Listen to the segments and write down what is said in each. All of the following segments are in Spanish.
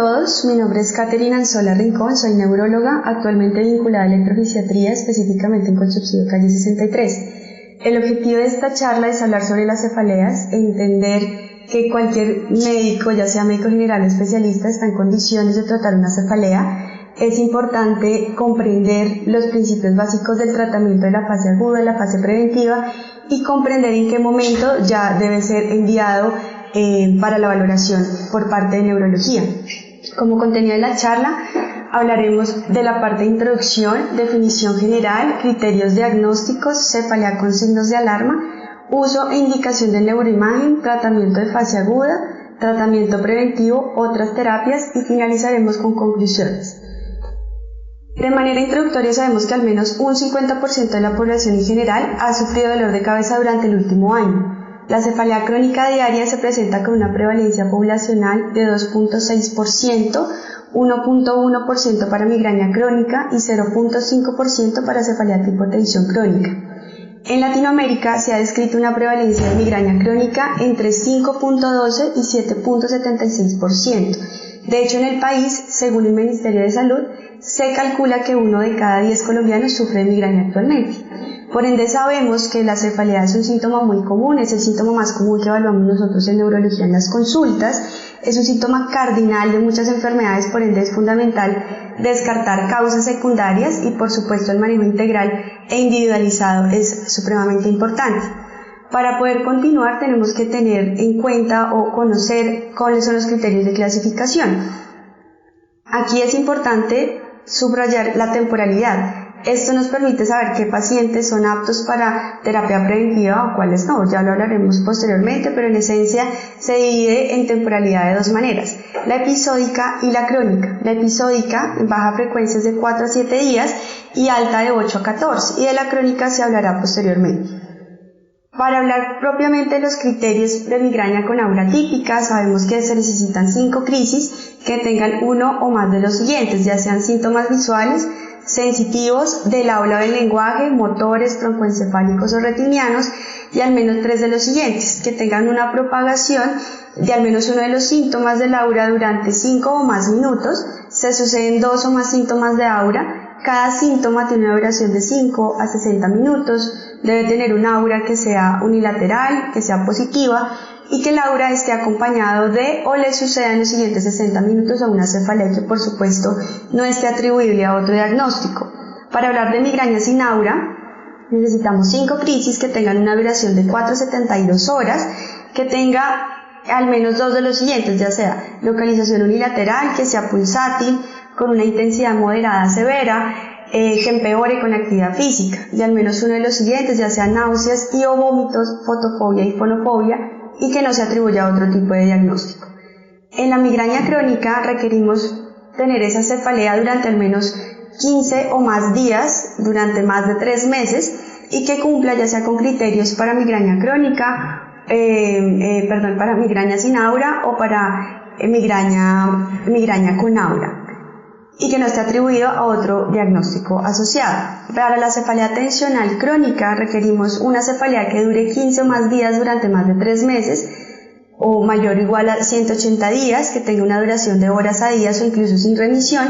todos, mi nombre es Caterina Anzola Rincón, soy neuróloga, actualmente vinculada a electrofisiatría, específicamente en Concepción Calle 63. El objetivo de esta charla es hablar sobre las cefaleas, entender que cualquier médico, ya sea médico general o especialista, está en condiciones de tratar una cefalea. Es importante comprender los principios básicos del tratamiento de la fase aguda, de la fase preventiva, y comprender en qué momento ya debe ser enviado para la valoración por parte de neurología. Como contenido de la charla, hablaremos de la parte de introducción, definición general, criterios diagnósticos, cefalea con signos de alarma, uso e indicación de neuroimagen, tratamiento de fase aguda, tratamiento preventivo, otras terapias y finalizaremos con conclusiones. De manera introductoria sabemos que al menos un 50% de la población en general ha sufrido dolor de cabeza durante el último año. La cefalea crónica diaria se presenta con una prevalencia poblacional de 2.6%, 1.1% para migraña crónica y 0.5% para cefalea tipo tensión crónica. En Latinoamérica se ha descrito una prevalencia de migraña crónica entre 5.12 y 7.76%. De hecho, en el país, según el Ministerio de Salud, se calcula que 1 de cada 10 colombianos sufre de migraña actualmente. Por ende, sabemos que la cefalea es un síntoma muy común, es el síntoma más común que evaluamos nosotros en neurología en las consultas, es un síntoma cardinal de muchas enfermedades, por ende es fundamental descartar causas secundarias y, por supuesto, el manejo integral e individualizado es supremamente importante. Para poder continuar tenemos que tener en cuenta o conocer cuáles son los criterios de clasificación. Aquí es importante subrayar la temporalidad. Esto nos permite saber qué pacientes son aptos para terapia preventiva o cuáles no. Ya lo hablaremos posteriormente, pero en esencia se divide en temporalidad de dos maneras: la episódica y la crónica. La episódica en baja frecuencia es de 4 a 7 días y alta de 8 a 14, y de la crónica se hablará posteriormente. Para hablar propiamente de los criterios de migraña con aura típica, sabemos que se necesitan 5 crisis que tengan uno o más de los siguientes, ya sean síntomas visuales, sensitivos, del habla o del lenguaje, motores, troncoencefálicos o retinianos, y al menos 3 de los siguientes, que tengan una propagación de al menos uno de los síntomas del aura durante 5 o más minutos, se suceden 2 o más síntomas de aura, cada síntoma tiene una duración de 5 a 60 minutos, debe tener un aura que sea unilateral, que sea positiva, y que el aura esté acompañado de o le suceda en los siguientes 60 minutos a una cefalea que por supuesto no esté atribuible a otro diagnóstico. Para hablar de migraña sin aura necesitamos 5 crisis que tengan una duración de 4 a 72 horas, que tenga al menos 2 de los siguientes, ya sea localización unilateral, que sea pulsátil, con una intensidad moderada a severa, que empeore con la actividad física, y al menos uno de los siguientes, ya sea náuseas y o vómitos, fotofobia y fonofobia, y que no se atribuya a otro tipo de diagnóstico. En la migraña crónica requerimos tener esa cefalea durante al menos 15 o más días, durante más de 3 meses, y que cumpla ya sea con criterios para migraña crónica, para migraña sin aura o para migraña con aura, y que no esté atribuido a otro diagnóstico asociado. Para la cefalea tensional crónica requerimos una cefalea que dure 15 o más días durante más de 3 meses, o mayor o igual a 180 días, que tenga una duración de horas a días o incluso sin remisión,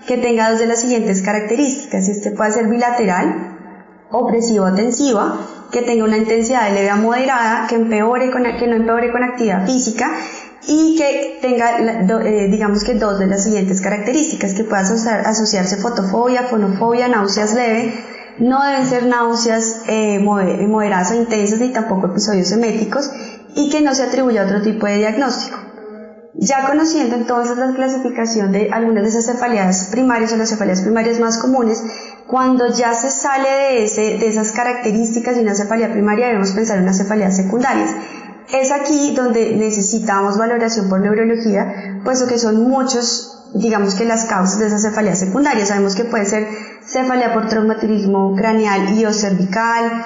que tenga 2 de las siguientes características: este puede ser bilateral, opresiva o tensiva, que tenga una intensidad de leve a moderada, que no empeore con actividad física, y que tenga, digamos que 2 de las siguientes características: que pueda asociarse fotofobia, fonofobia, náuseas leve, no deben ser náuseas moderadas o intensas, ni tampoco episodios eméticos, y que no se atribuya a otro tipo de diagnóstico. Ya conociendo entonces la clasificación de algunas de esas cefaleas primarias o las cefaleas primarias más comunes, cuando ya se sale de esas características de una cefalea primaria, debemos pensar en unas cefaleas secundarias. Es aquí donde necesitamos valoración por neurología, puesto que son muchos, digamos que las causas de esa cefalea secundaria. Sabemos que puede ser cefalea por traumatismo craneal y o cervical,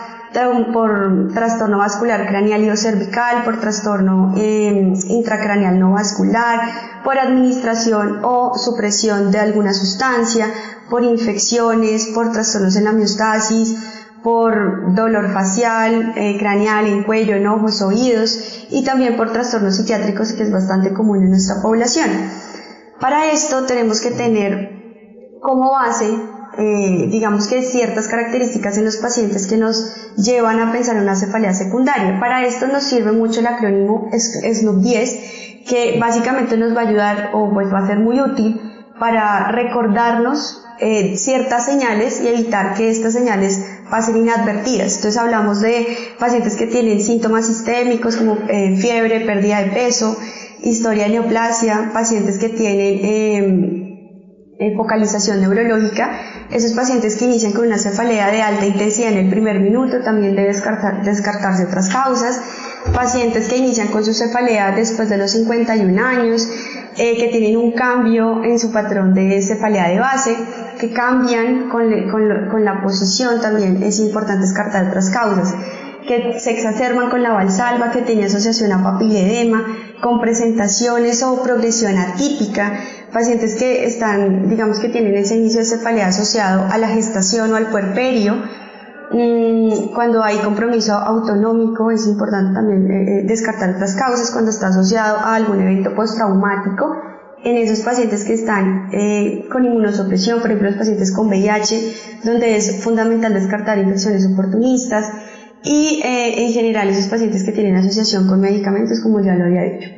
por trastorno vascular craneal y o cervical, por trastorno intracraneal no vascular, por administración o supresión de alguna sustancia, por infecciones, por trastornos en la miostasis, por dolor facial, craneal, en cuello, en ojos, oídos, y también por trastornos psiquiátricos, que es bastante común en nuestra población. Para esto tenemos que tener como base, digamos que ciertas características en los pacientes que nos llevan a pensar en una cefalea secundaria. Para esto nos sirve mucho el acrónimo SNOP-10, que básicamente nos va a ayudar, o pues va a ser muy útil para recordarnos ciertas señales y evitar que estas señales pasen inadvertidas. Entonces hablamos de pacientes que tienen síntomas sistémicos como fiebre, pérdida de peso, historia de neoplasia, pacientes que tienen focalización neurológica. Esos pacientes que inician con una cefalea de alta intensidad en el primer minuto también debe descartarse otras causas. Pacientes que inician con su cefalea después de los 51 años, que tienen un cambio en su patrón de cefalea de base, que cambian con la posición, también es importante descartar otras causas, que se exacerban con la valsalva, que tiene asociación a papiledema, con presentaciones o progresión atípica, pacientes que están, digamos que tienen ese inicio de cefalea asociado a la gestación o al puerperio. Cuando hay compromiso autonómico es importante también descartar otras causas, cuando está asociado a algún evento postraumático. En esos pacientes que están con inmunosupresión, por ejemplo los pacientes con VIH, donde es fundamental descartar infecciones oportunistas, y en general esos pacientes que tienen asociación con medicamentos, como ya lo había dicho.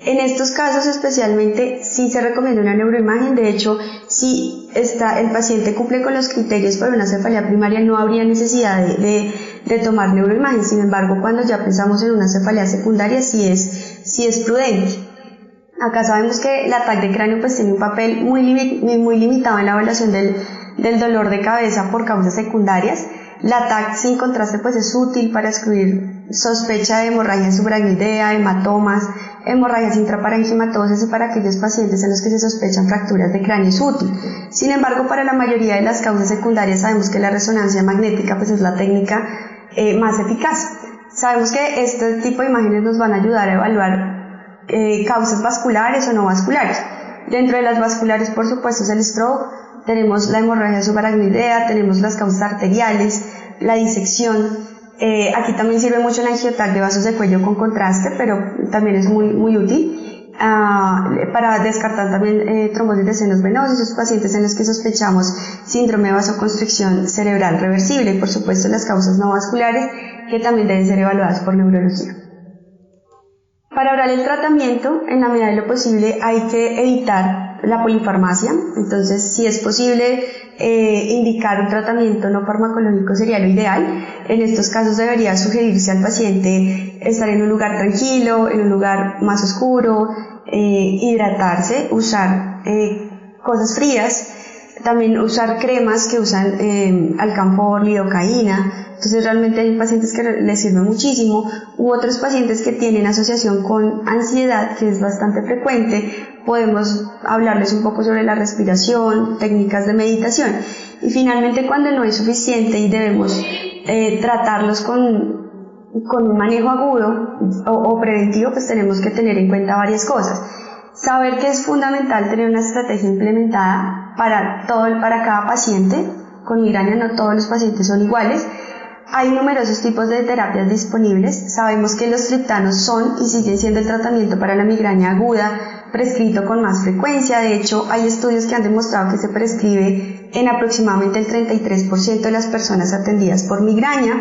En estos casos especialmente sí se recomienda una neuroimagen. De hecho, si el paciente cumple con los criterios para una cefalea primaria, no habría necesidad de tomar neuroimagen. Sin embargo, cuando ya pensamos en una cefalea secundaria, sí es prudente. Acá sabemos que la TAC de cráneo pues tiene un papel muy limitado en la evaluación del dolor de cabeza por causas secundarias. La TAC, sin contraste, pues es útil para excluir sospecha de hemorragia subaracnoidea, hematomas, hemorragias intraparenquimatosas, y para aquellos pacientes en los que se sospechan fracturas de cráneo es útil. Sin embargo, para la mayoría de las causas secundarias sabemos que la resonancia magnética pues es la técnica más eficaz. Sabemos que este tipo de imágenes nos van a ayudar a evaluar causas vasculares o no vasculares. Dentro de las vasculares, por supuesto, es el stroke, tenemos la hemorragia subaracnoidea, tenemos las causas arteriales, la disección. Aquí también sirve mucho la angiotac de vasos de cuello con contraste, pero también es muy útil para descartar también trombosis de senos venosos, esos pacientes en los que sospechamos síndrome de vasoconstricción cerebral reversible, y por supuesto las causas no vasculares, que también deben ser evaluadas por neurología. Para hablar del tratamiento, en la medida de lo posible hay que evitar la polifarmacia. Entonces, si es posible indicar un tratamiento no farmacológico, sería lo ideal. En estos casos debería sugerirse al paciente estar en un lugar tranquilo, en un lugar más oscuro, hidratarse, usar cosas frías, también usar cremas que usan alcanfor, lidocaína. Entonces realmente hay pacientes que les sirve muchísimo, u otros pacientes que tienen asociación con ansiedad, que es bastante frecuente. Podemos hablarles un poco sobre la respiración, técnicas de meditación. Y finalmente, cuando no es suficiente y debemos tratarlos con un manejo agudo o preventivo, pues tenemos que tener en cuenta varias cosas. Saber que es fundamental tener una estrategia implementada para cada paciente con migraña. No todos los pacientes son iguales. Hay numerosos tipos de terapias disponibles. Sabemos que los triptanos son y siguen siendo el tratamiento para la migraña aguda prescrito con más frecuencia. De hecho, hay estudios que han demostrado que se prescribe en aproximadamente el 33% de las personas atendidas por migraña.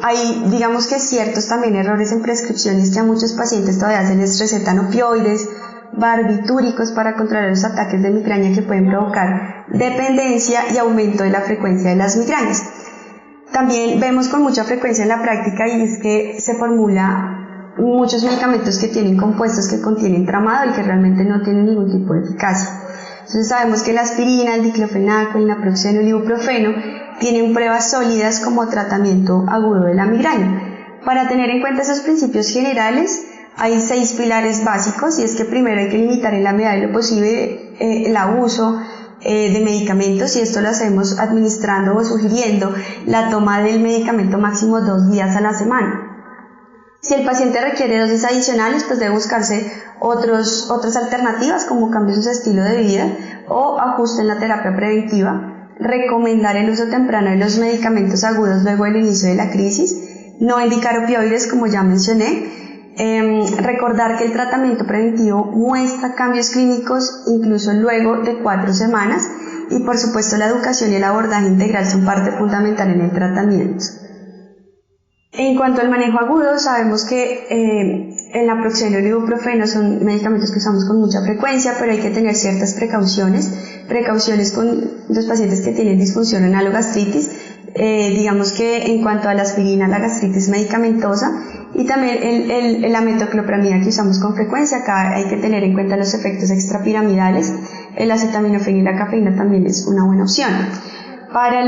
Hay, digamos que ciertos también errores en prescripciones, que a muchos pacientes todavía se les recetan opioides, barbitúricos para controlar los ataques de migraña, que pueden provocar dependencia y aumento de la frecuencia de las migrañas. También vemos con mucha frecuencia en la práctica, y es que se formula muchos medicamentos que tienen compuestos que contienen tramadol y que realmente no tienen ningún tipo de eficacia. Entonces sabemos que la aspirina, el diclofenaco, el naproxeno, el ibuprofeno tienen pruebas sólidas como tratamiento agudo de la migraña. Para tener en cuenta esos principios generales, hay 6 pilares básicos, y es que primero hay que limitar en la medida de lo posible el abuso de medicamentos, y esto lo hacemos administrando o sugiriendo la toma del medicamento máximo 2 días a la semana. Si el paciente requiere dosis adicionales, pues debe buscarse otras alternativas, como cambios en su estilo de vida o ajuste en la terapia preventiva. Recomendar el uso temprano de los medicamentos agudos luego del inicio de la crisis. No indicar opioides, como ya mencioné. Recordar que el tratamiento preventivo muestra cambios clínicos incluso luego de 4 semanas y por supuesto la educación y el abordaje integral son parte fundamental en el tratamiento. En cuanto al manejo agudo, sabemos que el naproxeno y el ibuprofeno son medicamentos que usamos con mucha frecuencia, pero hay que tener ciertas precauciones con los pacientes que tienen disfunción renal-gastritis. Digamos que en cuanto a la aspirina, la gastritis medicamentosa y también la metoclopramida que usamos con frecuencia, acá hay que tener en cuenta los efectos extrapiramidales. El acetaminofén y la cafeína también es una buena opción. Para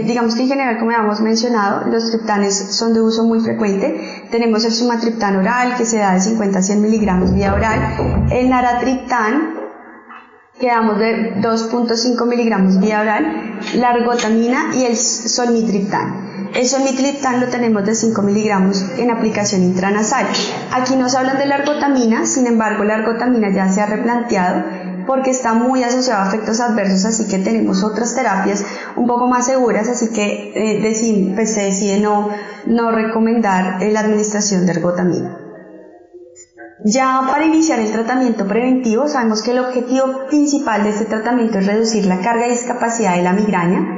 digamos que en general, como habíamos mencionado, los triptanes son de uso muy frecuente. Tenemos el sumatriptán oral, que se da de 50 a 100 miligramos vía oral. El naratriptán, que damos de 2.5 miligramos vía oral. La ergotamina y el solmitriptán. El solmitriptán lo tenemos de 5 miligramos en aplicación intranasal. Aquí nos hablan de la ergotamina, sin embargo, la ergotamina ya se ha replanteado porque está muy asociado a efectos adversos, así que tenemos otras terapias un poco más seguras, así que se decide no recomendar la administración de ergotamina. Ya para iniciar el tratamiento preventivo, sabemos que el objetivo principal de este tratamiento es reducir la carga y discapacidad de la migraña.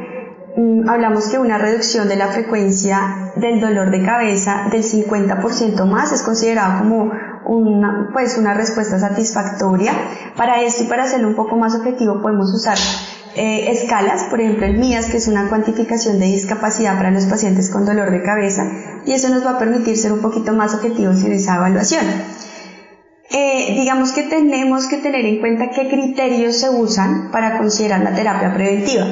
Hablamos que una reducción de la frecuencia del dolor de cabeza del 50% más es considerado como una respuesta satisfactoria. Para esto y para hacerlo un poco más objetivo podemos usar escalas, por ejemplo el MIAS, que es una cuantificación de discapacidad para los pacientes con dolor de cabeza, y eso nos va a permitir ser un poquito más objetivos en esa evaluación. Digamos que tenemos que tener en cuenta qué criterios se usan para considerar la terapia preventiva.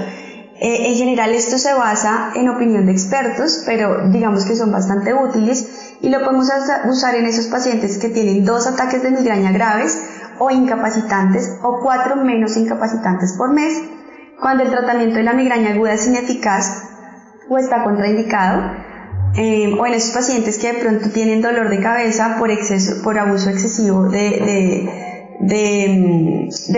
En general esto se basa en opinión de expertos, pero digamos que son bastante útiles y lo podemos usar en esos pacientes que tienen 2 ataques de migraña graves o incapacitantes o 4 menos incapacitantes por mes, cuando el tratamiento de la migraña aguda es ineficaz o está contraindicado, o en esos pacientes que de pronto tienen dolor de cabeza por abuso excesivo de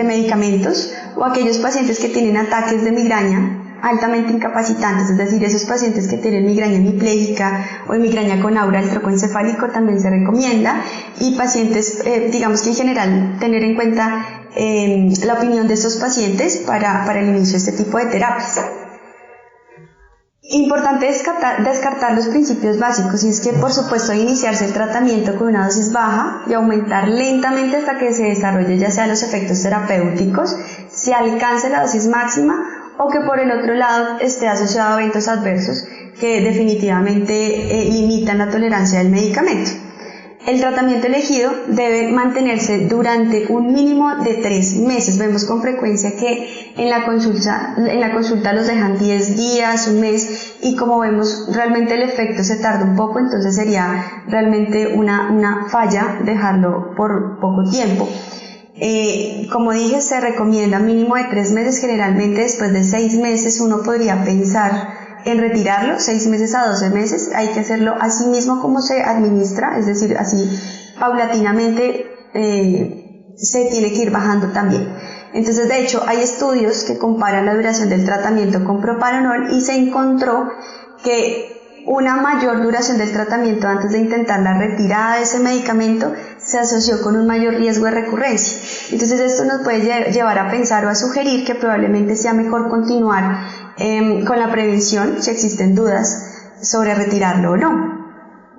medicamentos, o aquellos pacientes que tienen ataques de migraña altamente incapacitantes, es decir, esos pacientes que tienen migraña hemipléjica o migraña con aura del trocoencefálico también se recomienda, y pacientes, digamos que en general tener en cuenta la opinión de estos pacientes para el inicio de este tipo de terapias. Importante descartar los principios básicos, y es que por supuesto iniciarse el tratamiento con una dosis baja y aumentar lentamente hasta que se desarrolle ya sea los efectos terapéuticos, se alcance la dosis máxima, o que por el otro lado esté asociado a eventos adversos que definitivamente limitan la tolerancia del medicamento. El tratamiento elegido debe mantenerse durante un mínimo de 3 meses. Vemos con frecuencia que en la consulta los dejan 10 días, un mes, y como vemos realmente el efecto se tarda un poco, entonces sería realmente una falla dejarlo por poco tiempo. Como dije, se recomienda mínimo de 3 meses, generalmente después de 6 meses uno podría pensar en retirarlo, 6 meses a 12 meses, hay que hacerlo así mismo como se administra, es decir, así paulatinamente se tiene que ir bajando también. Entonces, de hecho, hay estudios que comparan la duración del tratamiento con propranolol y se encontró que una mayor duración del tratamiento antes de intentar la retirada de ese medicamento se asoció con un mayor riesgo de recurrencia. Entonces esto nos puede llevar a pensar o a sugerir que probablemente sea mejor continuar con la prevención si existen dudas sobre retirarlo o no.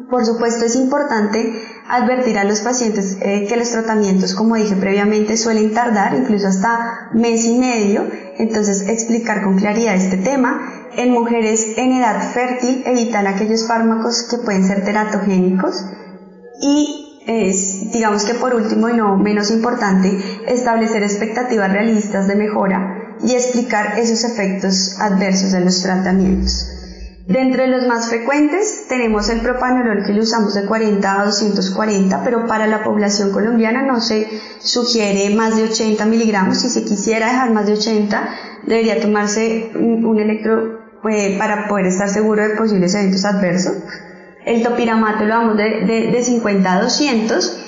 Por supuesto, es importante advertir a los pacientes que los tratamientos, como dije previamente, suelen tardar incluso hasta mes y medio, entonces explicar con claridad este tema. En mujeres en edad fértil, evitar aquellos fármacos que pueden ser teratogénicos, y digamos que por último y no menos importante, establecer expectativas realistas de mejora y explicar esos efectos adversos de los tratamientos. Dentro de los más frecuentes tenemos el propranolol, que lo usamos de 40 a 240, pero para la población colombiana no se sugiere más de 80 miligramos. Si se quisiera dejar más de 80, debería tomarse un electro para poder estar seguro de posibles eventos adversos. El topiramato lo damos de 50 a 200.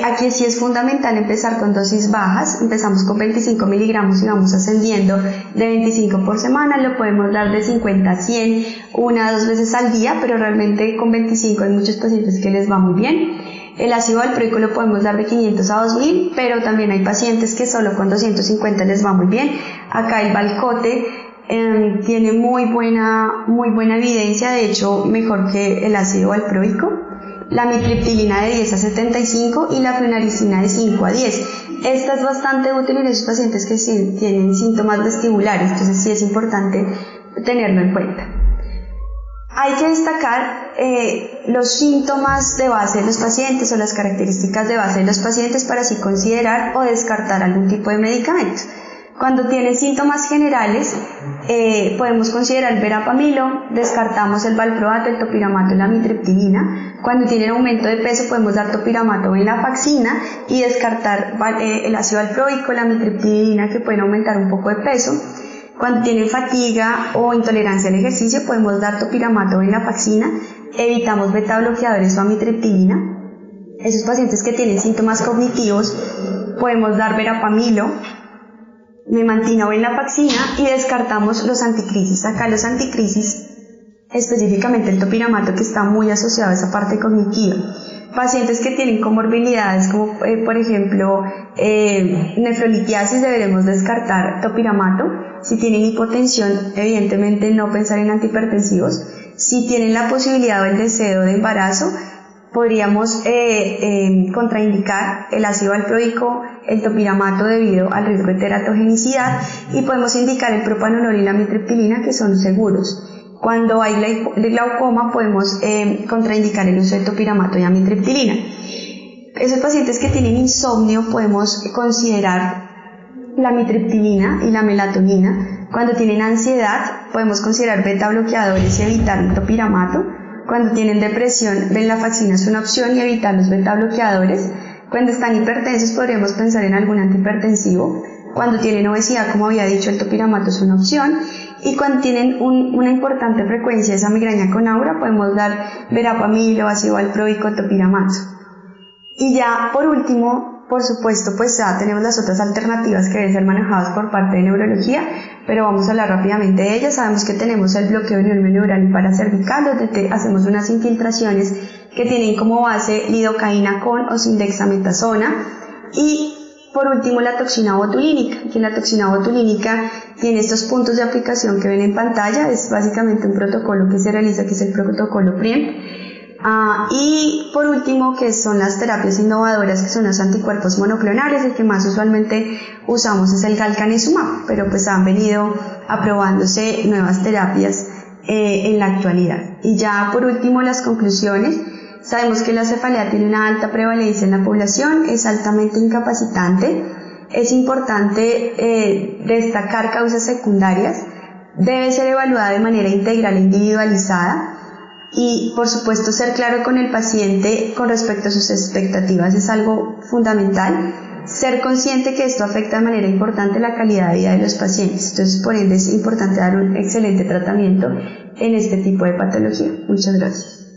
Aquí sí es fundamental empezar con dosis bajas, empezamos con 25 miligramos y vamos ascendiendo de 25 por semana, lo podemos dar de 50 a 100 una o dos veces al día, pero realmente con 25 hay muchos pacientes que les va muy bien. El ácido valproico lo podemos dar de 500 a 2000, pero también hay pacientes que solo con 250 les va muy bien. Acá el Valcote tiene muy buena evidencia, de hecho mejor que el ácido valproico. La amitriptilina de 10 a 75 y la flunarizina de 5 a 10. Esta es bastante útil en esos pacientes que sí tienen síntomas vestibulares, entonces sí es importante tenerlo en cuenta. Hay que destacar los síntomas de base de los pacientes o las características de base de los pacientes para así considerar o descartar algún tipo de medicamento. Cuando tienen síntomas generales, podemos considerar el verapamilo, descartamos el valproato, el topiramato y la amitriptilina. Cuando tienen aumento de peso, podemos dar topiramato o venlafaxina y descartar el ácido valproico, la amitriptilina, que pueden aumentar un poco de peso. Cuando tienen fatiga o intolerancia al ejercicio, podemos dar topiramato o venlafaxina, evitamos beta bloqueadores o amitriptilina. Esos pacientes que tienen síntomas cognitivos, podemos dar verapamilo, memantina o venlafaxina y descartamos los anticrisis. Acá los anticrisis, específicamente el topiramato, que está muy asociado a esa parte cognitiva. Pacientes que tienen comorbilidades como por ejemplo nefrolitiasis, deberemos descartar topiramato. Si tienen hipotensión, evidentemente no pensar en antihipertensivos. Si tienen la posibilidad o el deseo de embarazo, podríamos contraindicar el ácido valproico, el topiramato debido al riesgo de teratogenicidad, y podemos indicar el propanolol y la amitriptilina, que son seguros. Cuando hay glaucoma podemos contraindicar el uso de topiramato y amitriptilina. Esos pacientes que tienen insomnio podemos considerar la amitriptilina y la melatonina. Cuando tienen ansiedad podemos considerar beta bloqueadores y evitar el topiramato. Cuando tienen depresión, venlafaxina es una opción y evitar los beta bloqueadores. Cuando están hipertensos podríamos pensar en algún antihipertensivo. Cuando tienen obesidad, como había dicho, el topiramato es una opción. Y cuando tienen una importante frecuencia de esa migraña con aura, podemos dar verapamilo, ácido valproico, topiramato. Y ya por último, por supuesto, pues ya tenemos las otras alternativas que deben ser manejadas por parte de neurología, pero vamos a hablar rápidamente de ellas. Sabemos que tenemos el bloqueo neuroneural y paracervical, donde hacemos unas infiltraciones que tienen como base lidocaína con o sin dexametasona. Y por último, la toxina botulínica, que la toxina botulínica tiene estos puntos de aplicación que ven en pantalla. Es básicamente un protocolo que se realiza, que es el protocolo PRIEM. Y por último, que son las terapias innovadoras, que son los anticuerpos monoclonales. El que más usualmente usamos es el galcanezumab, pero pues han venido aprobándose nuevas terapias en la actualidad. Y ya por último, las conclusiones. Sabemos que la cefalea tiene una alta prevalencia en la población, es altamente incapacitante, es importante destacar causas secundarias, debe ser evaluada de manera integral e individualizada y por supuesto ser claro con el paciente con respecto a sus expectativas es algo fundamental, ser consciente que esto afecta de manera importante la calidad de vida de los pacientes, entonces por ende es importante dar un excelente tratamiento en este tipo de patología. Muchas gracias.